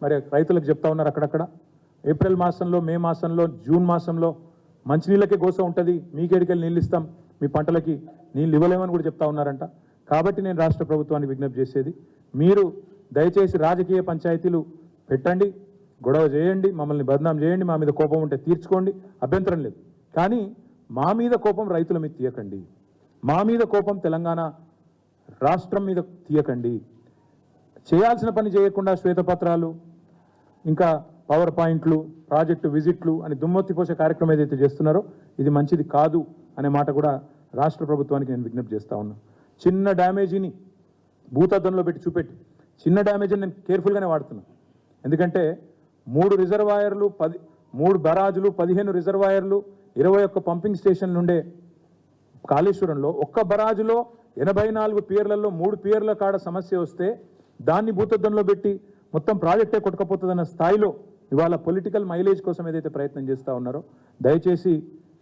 మరి రైతులకు చెప్తా ఉన్నారు అక్కడక్కడ. ఏప్రిల్ మాసంలో, మే మాసంలో, జూన్ మాసంలో మంచినీళ్ళకే గోస ఉంటుంది, మీకేడికెళ్ళి నీళ్ళు ఇస్తాం, మీ పంటలకి నీళ్ళు ఇవ్వలేమని కూడా చెప్తా ఉన్నారంట. కాబట్టి నేను రాష్ట్ర ప్రభుత్వానికి విజ్ఞప్తి చేసేది, మీరు దయచేసి రాజకీయ పంచాయతీలు పెట్టండి, గొడవ చేయండి, మమ్మల్ని బదనాం చేయండి, మా మీద కోపం ఉంటే తీర్చుకోండి, అభ్యంతరం లేదు. కానీ మా మీద కోపం రైతుల మీద తీయకండి, మా మీద కోపం తెలంగాణ రాష్ట్రం మీద తీయకండి. చేయాల్సిన పని చేయకుండా శ్వేతపత్రాలు, ఇంకా పవర్ పాయింట్లు, ప్రాజెక్టు విజిట్లు అని దుమ్మెత్తిపోసే కార్యక్రమం ఏదైతే చేస్తున్నారో ఇది మంచిది కాదు అనే మాట కూడా రాష్ట్ర ప్రభుత్వానికి నేను విజ్ఞప్తి చేస్తా ఉన్నా. చిన్న డ్యామేజీని భూతద్దంలో పెట్టి చూపెట్టి, చిన్న డ్యామేజీని నేను కేర్ఫుల్గానే వాడుతున్నా. ఎందుకంటే 3 రిజర్వాయర్లు, 3 బరాజులు, 15 రిజర్వాయర్లు, 21 పంపింగ్ స్టేషన్లు ఉండే కాళేశ్వరంలో ఒక్క బరాజులో 84 పియర్లలో 3 పియర్ల కాడ సమస్య వస్తే దాన్ని భూతద్దంలో పెట్టి మొత్తం ప్రాజెక్టే కొట్టుకపోతుందన్న స్థాయిలో ఇవాళ పొలిటికల్ మైలేజ్ కోసం ఏదైతే ప్రయత్నం చేస్తూ ఉన్నారో దయచేసి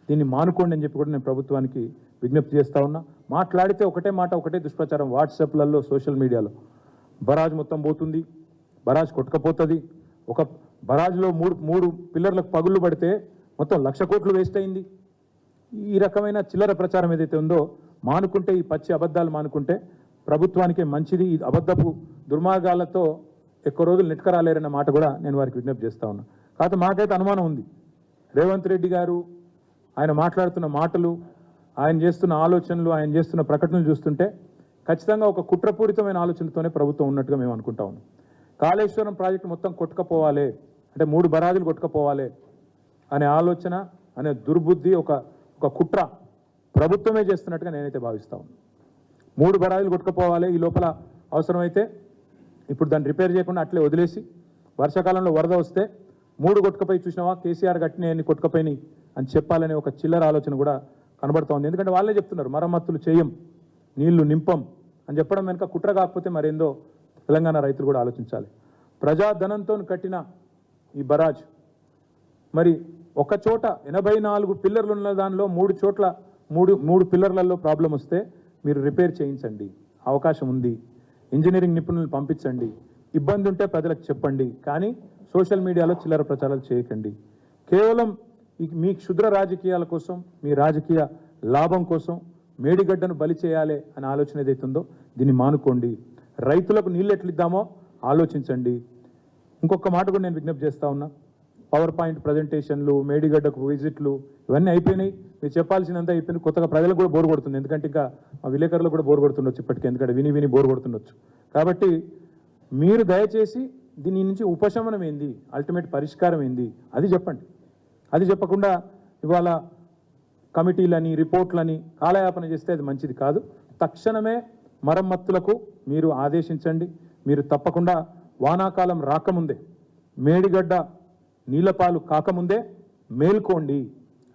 దీన్ని మానుకోండి అని చెప్పి కూడా నేను ప్రభుత్వానికి విజ్ఞప్తి చేస్తూ ఉన్నా. మాట్లాడితే ఒకటే మాట, ఒకటే దుష్ప్రచారం వాట్సాప్లలో, సోషల్ మీడియాలో. బరాజ్ మొత్తం పోతుంది, బరాజ్ కొట్టుకపోతుంది, ఒక బరాజ్లో మూడు పిల్లర్లకు పగుళ్ళు పడితే మొత్తం 1,00,000 కోట్లు వేస్ట్ అయింది. ఈ రకమైన చిల్లర ప్రచారం ఏదైతే ఉందో మానుకుంటే, ఈ పచ్చి అబద్ధాలు మానుకుంటే ప్రభుత్వానికే మంచిది. ఈ అబద్ధపు దుర్మార్గాలతో ఎక్కువ రోజులు నెట్కరాలేరన్న మాట కూడా నేను వారికి విజ్ఞప్తి చేస్తా ఉన్నా. కాకపోతే మాకైతే అనుమానం ఉంది, రేవంత్ రెడ్డి గారు ఆయన మాట్లాడుతున్న మాటలు, ఆయన చేస్తున్న ఆలోచనలు, ఆయన చేస్తున్న ప్రకటనలు చూస్తుంటే ఖచ్చితంగా ఒక కుట్రపూరితమైన ఆలోచనతోనే ప్రభుత్వం ఉన్నట్టుగా మేము అనుకుంటా ఉన్నాం. కాళేశ్వరం ప్రాజెక్టు మొత్తం కొట్టుకపోవాలి అంటే 3 బరాజులు కొట్టుకపోవాలి అనే ఆలోచన, అనే దుర్బుద్ధి, ఒక కుట్ర ప్రభుత్వమే చేస్తున్నట్టుగా నేనైతే భావిస్తా ఉన్నాను. 3 బరాజులు కొట్టుకపోవాలి, ఈ లోపల అవసరమైతే ఇప్పుడు దాన్ని రిపేర్ చేయకుండా అట్లే వదిలేసి వర్షాకాలంలో వరద వస్తే 3 కొట్టుకపోయి చూసినావా కేసీఆర్ కట్టినాయి అన్ని కొట్టుకపోయినాయి అని చెప్పాలనే ఒక చిల్లర ఆలోచన కూడా కనబడుతూ ఉంది. ఎందుకంటే వాళ్ళే చెప్తున్నారు మరమ్మతులు చేయం, నీళ్లు నింపం అని చెప్పడం వెనుక కుట్ర కాకపోతే మరేందో తెలంగాణ రైతులు కూడా ఆలోచించాలి. ప్రజాధనంతో కట్టిన ఈ బరాజ్ మరి ఒక చోట 84 పిల్లర్లు ఉన్న దానిలో 3 చోట్ల 3 పిల్లర్లలో ప్రాబ్లం వస్తే మీరు రిపేర్ చేయించండి, అవకాశం ఉంది, ఇంజనీరింగ్ నిపుణులను పంపించండి, ఇబ్బంది ఉంటే ప్రజలకు చెప్పండి. కానీ సోషల్ మీడియాలో చిల్లర ప్రచారాలు చేయకండి. కేవలం మీ క్షుద్ర రాజకీయాల కోసం, మీ రాజకీయ లాభం కోసం మేడిగడ్డను బలి చేయాలి అనే ఆలోచన ఏదైతుందో దీన్ని మానుకోండి. రైతులకు నీళ్ళు ఎట్లిద్దామో ఆలోచించండి. ఇంకొక మాట కూడా నేను విజ్ఞప్తి చేస్తా ఉన్నా, పవర్ పాయింట్ ప్రజెంటేషన్లు, మేడిగడ్డకు విజిట్లు ఇవన్నీ అయిపోయినాయి. మీరు చెప్పాల్సినంత అయిపోయింది. కొత్తగా ప్రజలకు కూడా బోర్ కొడుతుంది, ఎందుకంటే ఇంకా మా విలేకరులకు కూడా బోర్ కొడుతుండొచ్చు ఇప్పటికీ, ఎందుకంటే విని బోర్ కొడుతుండొచ్చు. కాబట్టి మీరు దయచేసి దీని నుంచి ఉపశమనం ఏంది, అల్టిమేట్ పరిష్కారం ఏంది అది చెప్పండి. అది చెప్పకుండా ఇవాళ కమిటీలని, రిపోర్ట్లని కాలయాపన చేస్తే అది మంచిది కాదు. తక్షణమే మరమ్మతులకు మీరు ఆదేశించండి. మీరు తప్పకుండా వానాకాలం రాకముందే, మేడిగడ్డ నీళ్లపాలు కాకముందే మేల్కోండి.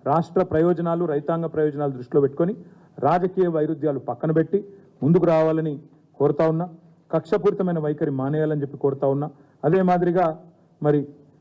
రాష్ట్ర ప్రయోజనాలు, రైతాంగ ప్రయోజనాలు దృష్టిలో పెట్టుకొని రాజకీయ వైరుధ్యాలు పక్కన పెట్టి ముందుకు రావాలని కోరుతా ఉన్నా. కక్షపూరితమైన వైఖరి మానేయాలని చెప్పి కోరుతా ఉన్నా. అదే మాదిరిగా మరి